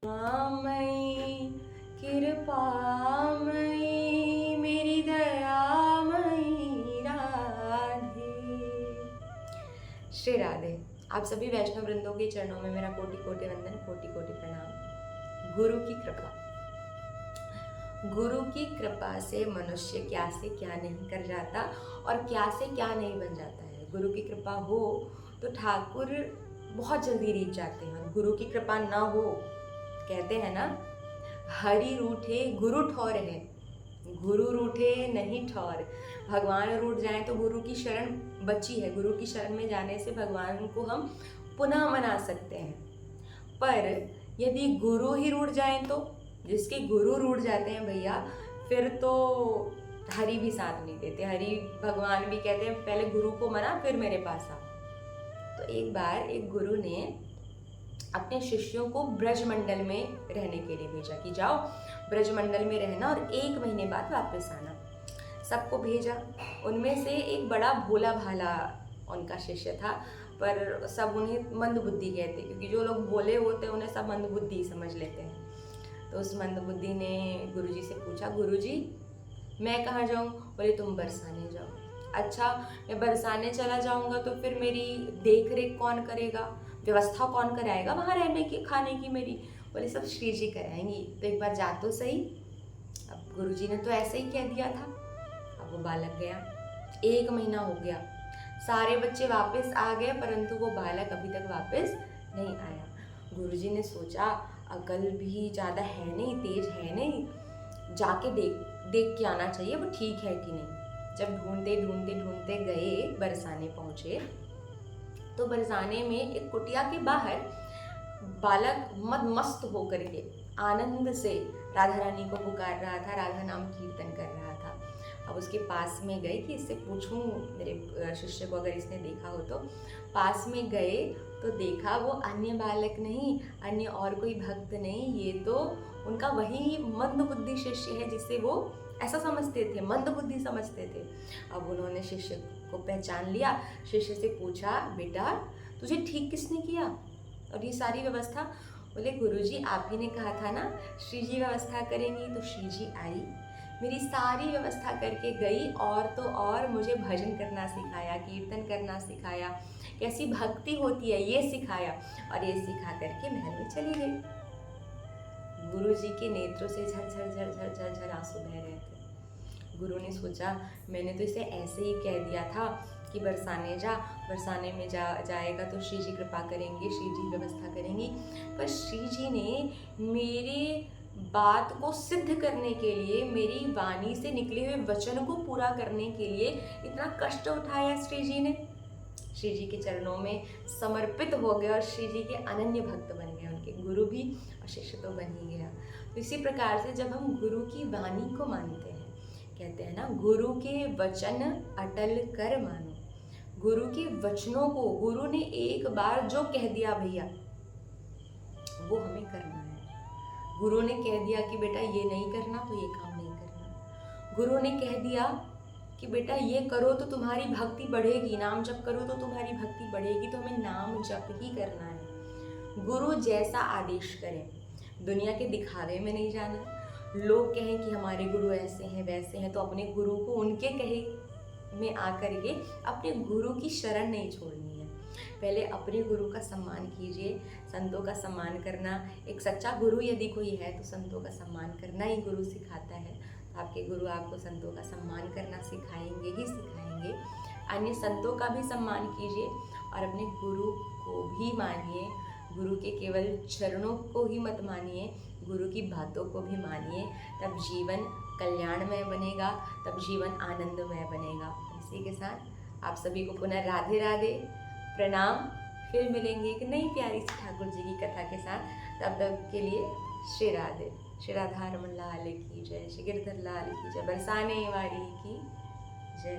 मई कृपामयी मेरी दयामयी राधे। श्री राधे। आप सभी वैष्णव वृंदों के चरणों में मेरा कोटि कोटि वंदन, कोटि कोटि प्रणाम। गुरु की कृपा, गुरु की कृपा से मनुष्य क्या से क्या नहीं कर जाता और क्या से क्या नहीं बन जाता है। गुरु की कृपा हो तो ठाकुर बहुत जल्दी रीझ जाते हैं, और गुरु की कृपा ना हो, कहते हैं ना, हरि रूठे गुरु ठौर है, गुरु रूठे नहीं ठौर। भगवान रूठ जाए तो गुरु की शरण बची है, गुरु की शरण में जाने से भगवान को हम पुनः मना सकते हैं। पर यदि गुरु ही रूठ जाए तो, जिसके गुरु रूठ जाते हैं भैया, फिर तो हरि भी साथ नहीं देते। हरि भगवान भी कहते हैं पहले गुरु को मना फिर मेरे पास आ। तो एक बार एक गुरु ने अपने शिष्यों को ब्रजमंडल में रहने के लिए भेजा कि जाओ ब्रजमंडल में रहना और 1 महीने बाद वापस आना। सबको भेजा। उनमें से एक बड़ा भोला भाला उनका शिष्य था, पर सब उन्हें मंदबुद्धि कहते, क्योंकि जो लोग भोले होते हैं उन्हें सब मंदबुद्धि समझ लेते हैं। तो उस मंदबुद्धि ने गुरुजी से पूछा, गुरुजी मैं कहाँ जाऊँ? बोले तुम बरसाने जाओ। अच्छा, मैं बरसाने चला जाऊँगा तो फिर मेरी देख रेख कौन करेगा, व्यवस्था कौन कराएगा वहाँ रहने की खाने की मेरी? बोले सब श्री जी कराएंगी। तो एक बार जा तो सही। अब गुरुजी ने तो ऐसे ही कह दिया था। अब वो बालक गया, 1 महीना हो गया, सारे बच्चे वापस आ गए, परंतु वो बालक अभी तक वापस नहीं आया। गुरुजी ने सोचा अकल भी ज़्यादा है नहीं, तेज है नहीं, जाके देख के आना चाहिए वो ठीक है कि नहीं। जब ढूंढते ढूंढते ढूंढते गए, बरसाने पहुंचे, तो बरसाने में एक कुटिया के बाहर बालक मस्त होकर के आनंद से राधा रानी को पुकार रहा था, राधा नाम कीर्तन कर रहा था। अब उसके पास में गए कि इससे पूछूं मेरे शिष्य को अगर इसने देखा हो तो। पास में गए तो देखा वो अन्य बालक नहीं, अन्य और कोई भक्त नहीं, ये तो उनका वही मंदबुद्धि शिष्य है जिसे वो ऐसा समझते थे, मंदबुद्धि समझते थे। अब उन्होंने शिष्य को पहचान लिया, शिष्य से पूछा, बेटा तुझे ठीक किसने किया और ये सारी व्यवस्था? बोले गुरुजी आप ही ने कहा था ना श्री जी व्यवस्था करेंगी। तो श्री जी आई, मेरी सारी व्यवस्था करके गई, और तो और मुझे भजन करना सिखाया, कीर्तन करना सिखाया, कैसी भक्ति होती है ये सिखाया, और ये सिखा करके महल में चली गई। गुरुजी के नेत्रों से झरझर झरझर झरझर आंसू बह रहे थे। गुरु ने सोचा मैंने तो इसे ऐसे ही कह दिया था कि बरसाने जा, बरसाने में जाएगा तो श्री जी कृपा करेंगे, श्री जी व्यवस्था करेंगी। पर श्री जी ने मेरे बात को सिद्ध करने के लिए, मेरी वाणी से निकले हुए वचन को पूरा करने के लिए इतना कष्ट उठाया श्री जी ने। श्री जी के चरणों में समर्पित हो गए और श्री जी के अनन्य भक्त बन गए, उनके गुरु भी और शिष्य तो बन ही गया। तो इसी प्रकार से जब हम गुरु की वाणी को मानते हैं, कहते हैं ना, गुरु के वचन अटल कर मानो। गुरु के वचनों को, गुरु ने एक बार जो कह दिया भैया वो हमें करना है। गुरु ने कह दिया कि बेटा ये नहीं करना तो ये काम नहीं करना। गुरु ने कह दिया कि बेटा ये करो तो तुम्हारी भक्ति बढ़ेगी, नाम जप करो तो तुम्हारी भक्ति बढ़ेगी, तो हमें नाम जप ही करना है। गुरु जैसा आदेश करें, दुनिया के दिखावे में नहीं जाना। लोग कहें कि हमारे गुरु ऐसे हैं वैसे हैं, तो अपने गुरु को उनके कहे में आकर के अपने गुरु की शरण नहीं छोड़नी है। पहले अपने गुरु का सम्मान कीजिए। संतों का सम्मान करना, एक सच्चा गुरु यदि कोई है तो संतों का सम्मान करना ही गुरु सिखाता है। तो आपके गुरु आपको संतों का सम्मान करना सिखाएंगे ही सिखाएंगे। अन्य संतों का भी सम्मान कीजिए और अपने गुरु को भी मानिए। गुरु के केवल चरणों को ही मत मानिए, गुरु की बातों को भी मानिए। तब जीवन कल्याणमय बनेगा, तब जीवन आनंदमय बनेगा। इसी के साथ आप सभी को पुनः राधे राधे, प्रणाम। फिर मिलेंगे एक नई प्यारी सी ठाकुर जी की कथा के साथ। तब तक के लिए श्री राधे। श्री राधा रमन लाल की जय, श्री गिरधर लाल की जय, बरसाने वाली की जय।